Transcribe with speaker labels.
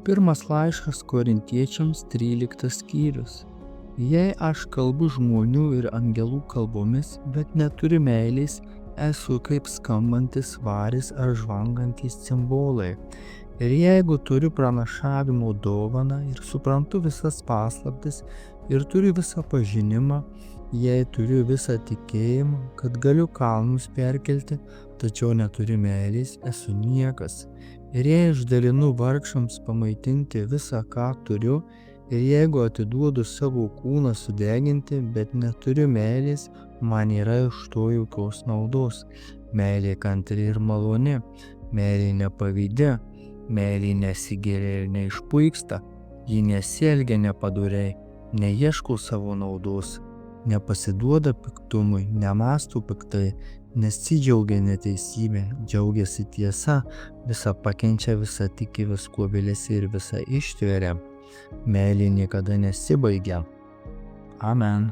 Speaker 1: Pirmas laiškas Korintiečiams 13 skyrius. Jei aš kalbu žmonių ir angelų kalbomis, bet neturiu meilės, esu kaip skambantis varis ar žvangantys cimbolai. Ir jeigu turiu pranašavimo dovaną ir suprantu visas paslaptis ir turiu visą pažinimą, jei turiu visą tikėjimą, kad galiu kalnus perkelti, tačiau neturiu meilės, esu niekas. Ir jei išdalinu vargšams pamaitinti visą, ką turiu, ir jeigu atiduodu savo kūną sudeginti, bet neturiu meilės, man nėra iš to jokios naudos. Meilė kantri ir maloni, meilė nepavydi, meilė nesigeria ir neišpuiksta, ji nesielgia nepadoriai, neieško savo naudos, nepasiduoda piktumui, nemąsto piktai, nesidžiaugia neteisybė, džiaugiasi tiesa, visa pakenčia, visa tiki, viskuo viliasi ir visa ištveria. Meilė niekada nesibaigia. Amen.